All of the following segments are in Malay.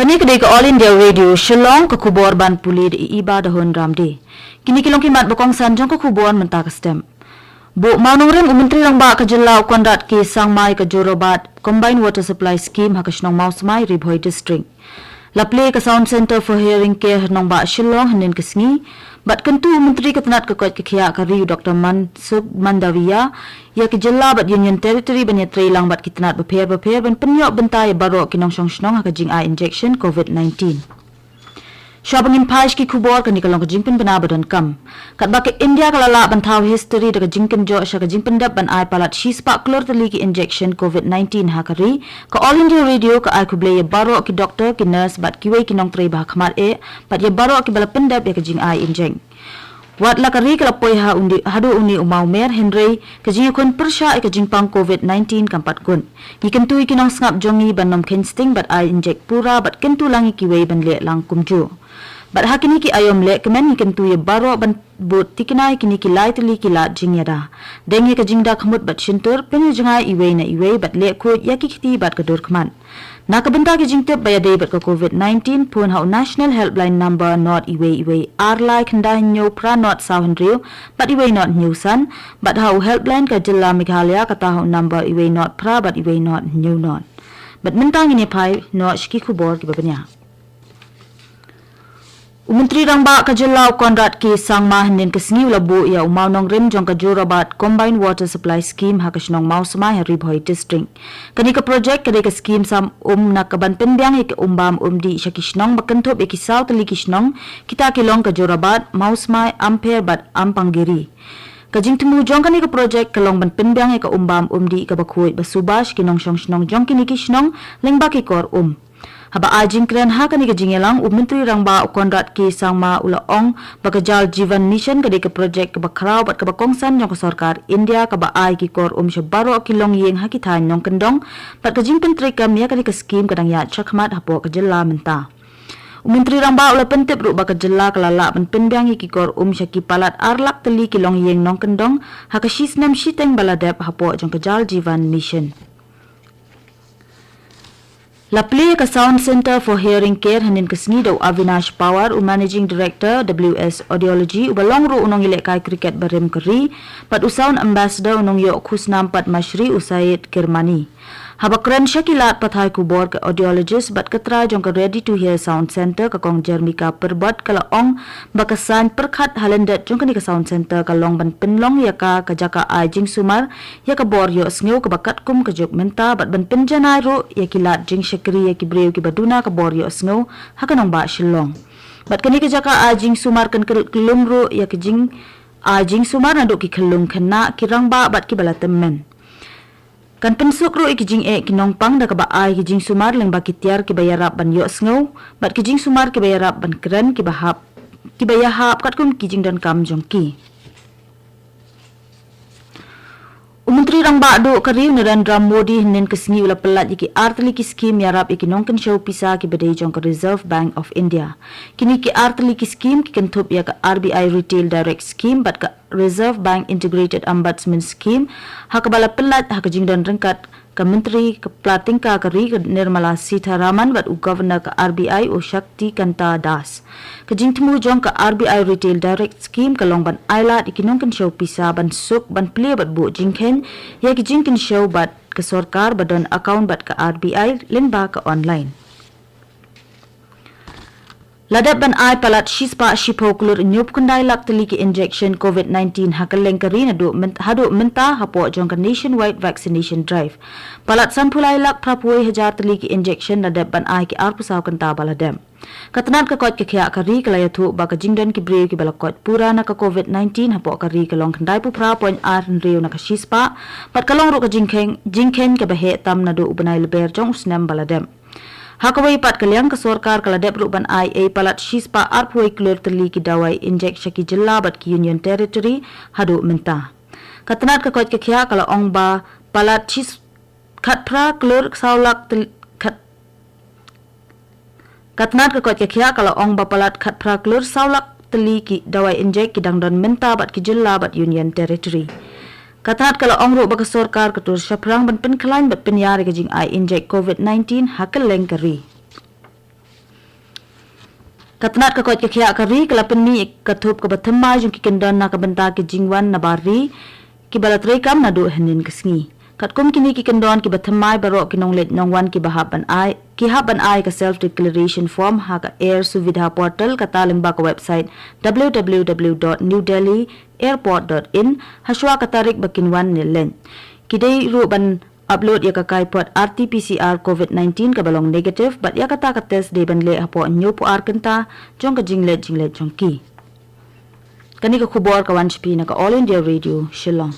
Kani kedai ke All India Radio Shillong ke kubor ban puli di iba dahun ramdi. Kini kilong kimat bokong sanjong ke kubor mentah kestem. Bu maunong rem Menteri Rangba ke Jelau Kondat ke Sangmai ke Jorobat Combined Water Supply Scheme hakasnong Mausmai Ribhoi District. Laple ke Sound Center for Hearing Care nong ba Shillong hanin kesngi. Bat kentu Menteri Ketenat ke Kuat Kekia ke Riu Dr. Mansub Mandawiya ya ke Jela bat Union Territory banyak trailang bat Ketenat beper ban penyok bentai baru kinong song ha ke jing a injection COVID-19. Syabangin paish ki kubor kan dikalong ke jing pen benabadan kam. Kat baki India kalala bantau history de ke jing pen jo sya ke jing pen dap ban ai palat shispa klor teli ki injection COVID-19 ha kari ke All India Radio ke ai kuble ya baru ki doktor ki nurse bat kiwe kinong trei bah khamat bat ya baru ki bala pendap ya ke jing ai injeng. Wat la kari kala poi ha undi hadu uni umau mer Henry ke jing kun persya ke jing pang COVID-19 kampat kun. Ni kentu kinong ngap jongi ban nom kinsting bat ai injek pura bat kentu langi kiwe ban le lang kumju. Bat hakini ki ayom le kemen ni kentu ye baro ban bot tikinai kini ki lai tuli ki la jing yada. Dengi ke jing da khamut bat shintur pen jingai iwe na iwe bat le ko yaki kiti bat ke dur kman. Na kabenta ki jing tep bayade bat ke COVID-19 pun hau national helpline number not iwe arlai khandai nyo pra not saundrio bat iwe not newsan bat hau helpline ka Jilla Meghalaya kata hau number iwe not pra bat iwe not new not. Bat mentang ini pai no shiki kubor ki babanya. Menteri Rangba ke Jelau Konrad ke Sangma hanin kesngi labu ya umau nong rim jong ke Jorobat Combined Water Supply Scheme hakasnong mau semai Ribhoi District. Kani ke projek kade ke scheme sam nak keban pendiang ke umbam di syakisnong bakentop ke kisau teli kisnong kita kilong ke Jorobat mau semai ampere bat ampanggiri. Kajing temu jong kani ke projek kelong ban pendiang ke umbam di ke bakui basubas kinong song jong kini kisnong lengba ke kor Haba ajing kren ha kani ke jingelang Menteri Rangba Konrad ke Sangma ulaong bakajal Jivan Mission kade ke projek ke bakrau bat ke bakongsan jong ke sarkar India ke ba ai ki kor syabaro kilong yeng ha kitan nong kendong bat ke jing pentri kam ya kani ke scheme kadang ya chakmat hapo ke jela menta. Menteri Rangba ula pentip ru ba ke jela kelala ban pendiang ki kor syaki palat arlak teli kilong yeng nong kendong ha ke shisnam shiteng baladep hapo jong ke jal Jivan Mission. Laple ke Sound Center for Hearing Care hanin kesni do Avinash Pawar Managing Director WS Audiology ubalong ru unong ilek kai cricket barim keri pat usaun ambassador unong yo khusnam pat Mashri Usaid Kirmani. Habakran syakilat pathai kubor ke audiologist bat ketra jong ke ready to hear sound center ke kong Jermika perbat kala ong bakasan perkhat halendet jong ke sound center ka long ban penlong ya ka jaka ajing sumar ya ka bor yo sngew ke bakat kum ke jok menta bat ban penjanai ro ya kilat jing syakri ya ki breu ki baduna ke bor yo sngew hakanong ba shillong. Bat kani ke jaka ajing sumar kan kelum ro ya ke jing ajing sumar naduk ki kelung kena kirang ba bat ki balatemen. Kan pensuk ro ikijing kinong pang da kaba ai kijing sumar leng bakitiar ki bayarap ban yo sngow bat kijing sumar ki bayarap ban keren ki bayahap kat kum kijing dan kam jongki. Menteri Rangba do kari Narendra Modi hanin kesngi ula pelat iki artli ki scheme yarap iki nongken show pisa ki badai jong ke Reserve Bank of India. Kini ki artli ki scheme ki kentup ya ke RBI Retail Direct Scheme bat ke Reserve Bank Integrated Ombudsman Scheme ha ke bala pelat ha ke jingdan rengkat ke Menteri ke Platingka kari ke Nirmala Sitharaman bat u Governor ke RBI o Shakti Kanta Das. Ke jing temu jong ke RBI Retail Direct Scheme ke long ban ailat iki nongken show pisa ban suk ban pli bat bu jingken ya ke jingken show bat ke sarkar badan account bat ke RBI lemba ke online. Ladap ban ai palat shispa shipokulur nyup kundai lak teli ki injection COVID-19 hakaleng kari hadu menta hapo jong ke nationwide vaccination drive. Palat sampulai lak prapui hajar teli ki injection ladap ban ai ki arpusaw kanta baladem. Katanat ke kot ke kya kari kalaya thu ba ka jingdan ki breu ki balakot pura na ka COVID-19 hapo kari kalong kandai pupra point ar reu na ka shispa pat kalong ro ka jingken ke bahe tam na do ubanai leber jong usnam baladem. Hakawai pat kaliang ke sarkar kala dep ruban IA palat shispa arpoi klur teli ki dawai injek syaki jela bat ki Union Territory hadu menta. Katanat ke kot ke kya kala ong ba palat shis khatpra klur saulak Katnat ke kot ke kya kala ong ba palat khatpra klur saulak teli ki dawai injek ki dangdon menta bat ki jela bat Union Territory. Katat kalau ongro baka sarkar katur syaprang ban penklain bat penyari kajing ai injek COVID-19 hakal lengkari. Katanat ka kot ka khia kari kalapan mi kathup ka bathama jong ki kendon na ka banta ki jingwan na bari ki balatray kam na do hanin kasngi. Katkum kini ki kendon ki bathama baro ki nonglet nongwan ki bahaban ai ka self declaration form ha ka air suvidha portal ka talimba ka website www.newdelhiairport.in haswa ka tarik bakinwan nilen. Kidai ru ban upload ya ka kaipot RT-PCR COVID-19 ka balong negative but ya kata ka test de ban le hapo nyo po arkanta jong ka jinglet jong ki. Kani ka khubor ka wanshpi na ka All India Radio Shillong.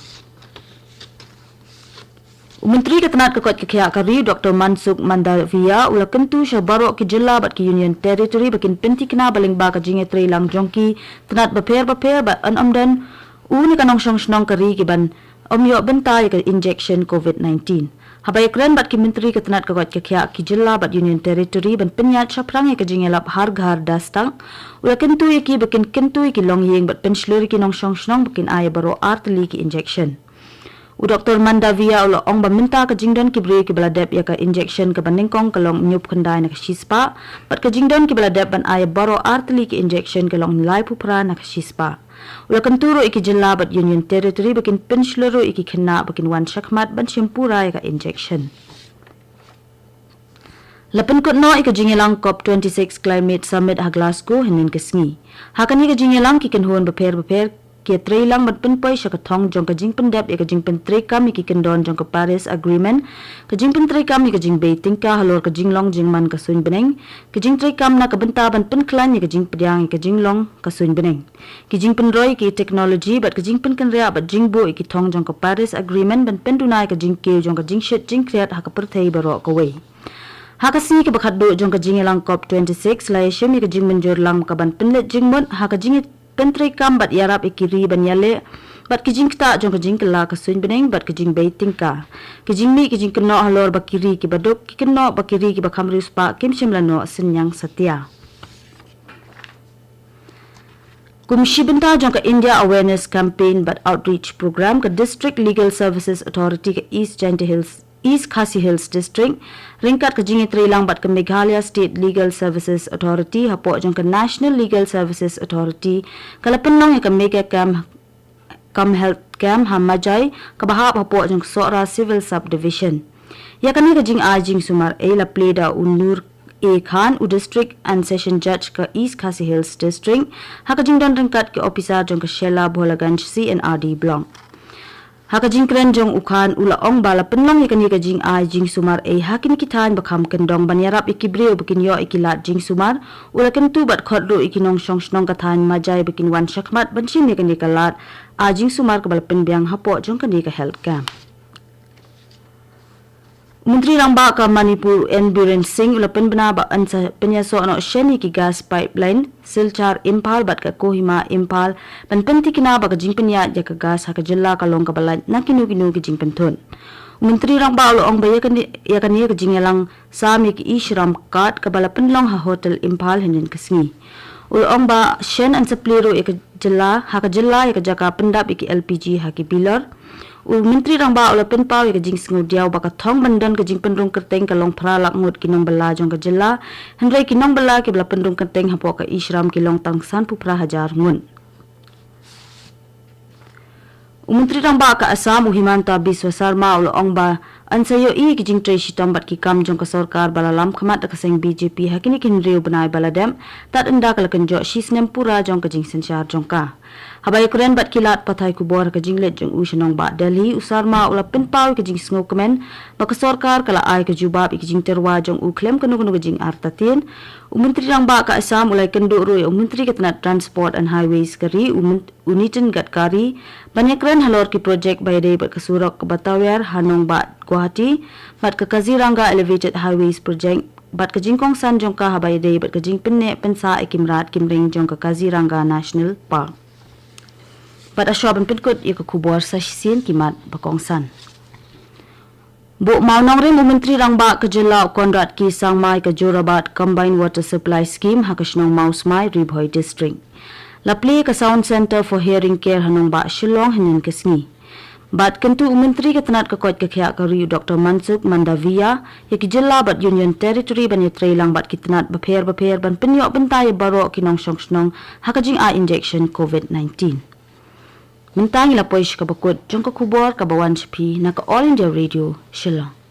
Menteri Katanat ka kot ka kaya kari Dr. Mansukh Mandaviya ula kentu siya baro ki jilla bat ki Union Territory bakin penti kina baling ba ka jinge tre lang jongki tanat baper ba anamdan uni kanong song kari ki ban omyo bentay ka injection COVID-19. Habay kren bat ki Menteri Katanat ka kot ka kaya ki jilla bat Union Territory ban penyat siya prang ka jinge lap har dastang ula kentu ki bakin kentu ki long yeng bat pensluri ki nong song bakin ay baro arteli ki injection. Dr. Mandaviya ulo ong baminta ka jingdon ki bri ki baladep ya ka injection ka baningkong kalong nyup kanday na kashispa pat ka jingdon ki baladep ban ay baro arteli ki injection kalong nilai pupra na kashispa. Ulo kanturo iki jilla bat Union Territory bakin pensluro iki kena bakin wan shakmat ban shimpura ya ka injection. Lapan kutno ika jingilang COP26 Climate Summit ha Glasgow hinin kasngi. Hakani ka jingilang ki kenhuan beper kia tre lang mat penpoi sya kathong jong ka jing pendap ya ka jing pentre kam ki kendon jong ka Paris Agreement ka jing pentre kam ka jing beiting ka halor ka jing long jing man ka suin beneng ka jing tre kam na ka benta ban penklan ya ka jing pedyang ka jing long ka suin beneng ki jing penroi ki technology bat ka jing penkan ria bat jing bo ki thong jong ka Paris Agreement ban pendunai ka jing ke jong ka jing shit jing kreat ha ka perthei baro ka wei hakasi ka bakhat do jong ka jing elang COP26 lai shemi ka jing menjor lam ka ban penlet jing mon ha ka jing pentri kam bat yarap ikiri banyale bat kijing kita jong kijing kala ka suin beneng bat kijing beiting ka kijing mi kijing keno halor bakiri ki badok ki keno bakiri ki bakam rispa kim shimlano senyang satya kumshi benta jong ka India Awareness Campaign bat Outreach Program ka District Legal Services Authority ka East Khasi Hills District ringkat ka jingi trilang bat ka Meghalaya State Legal Services Authority hapo jong ka National Legal Services Authority kalapenong ka mega cam health cam hamajai ka bahap hapo jong Sora Civil Subdivision ya kani ka jing ajing sumar la pleda unur A Khan u District and Session Judge ka East Khasi Hills District haka jing don ringkat ka officer jong ka Shela Bholaganj CNRD Blong haka jing kren jong ukhan ula ong bala penlong ikani ka jing ai jing sumar hakin kitan bakam kendong banyarap ikibreo bikin yo ikilat jing sumar ula kentu bat khodro ikinong song kathan majai bikin wan shakmat banchin ikani kalat jing sumar ka bala penbyang hapo jong kani ka health camp. Menteri Rangba ka Manipur N. Biren Singh ula penbena ba ansa penyaso ano sheni ki gas pipeline Silchar Impal bat ka Kohima Impal ban penti kina ba ka jing penya ja ka gas ha ka jilla ka long ka balan na kinu ki jing penton. Menteri Rangba ula ong ba ya kan ka jing elang sami ki Ishram Kat ka bala penlong ha hotel Impal hinin kasngi. Ula ong ba shen an sapliro ya ka jilla ha ka jilla ya ka jaka pendap ki LPG ha ki bilar. Menteri Rangba ula penpau ka jing singu diaw baka thong bandan ka jing pendrung kerteng ka long pralak ngut kinong bala jong ka jilla hendrai kinong bala ki bala pendrung kerteng hapo ka Ishram ki long tangsan pupra hajar ngun. Menteri Rangba ka Assam Himanta Biswa Sarma ula ong ba ansayo ki jing tre shitam bat ki kam jong ka sarkar bala lam khamat ka seng BJP hakini kin reu banai bala dem tat enda ka lakan jo shisnem pura jong ka jing senchar jong ka habai kren bat kilat pathai ku bor ka jinglet jong ushanong ba Delhi usarma ula penpau ka jing sngo kemen ba ka sarkar kala ai ka jubab ki jing terwa jong u klem kanu ka jing artatin Menteri Rangba ka Assam ulai kendo roi Menteri Katanat Transport and Highways kari Unitin Gadkari banyak kren halor ki project bayade bat ka Surak ka Batawar Hanong ba Guwahati bat ka Kaziranga Elevated Highways project bat ka jingkong san jong ka habayade bat ka jing penne pensa ikimrat kimring jong ka Kaziranga National Park bat aswa ban pinkot ka kubor sa sin kimat bakong san Bu maunong rin Menteri Rangba ka jilla Konrad ki Sangmai ka Jorabat Combined Water Supply Scheme hakasnong Mausmai Ribhoi District lapli ka Sound Center for Hearing Care hanong ba Shillong hinin kasngi Bat kentu Menteri ketenat kekot kekhiak kariu Dr. Mansuk Mandavia ya ki jilla bat Union Territory ban yatreilang bat kitenat beper ban penyok bentai baro kinong song hakajing a injection COVID-19. Mentang ila poish kabakut jongka kubor kabawan sepi na ka All India Radio Shillong.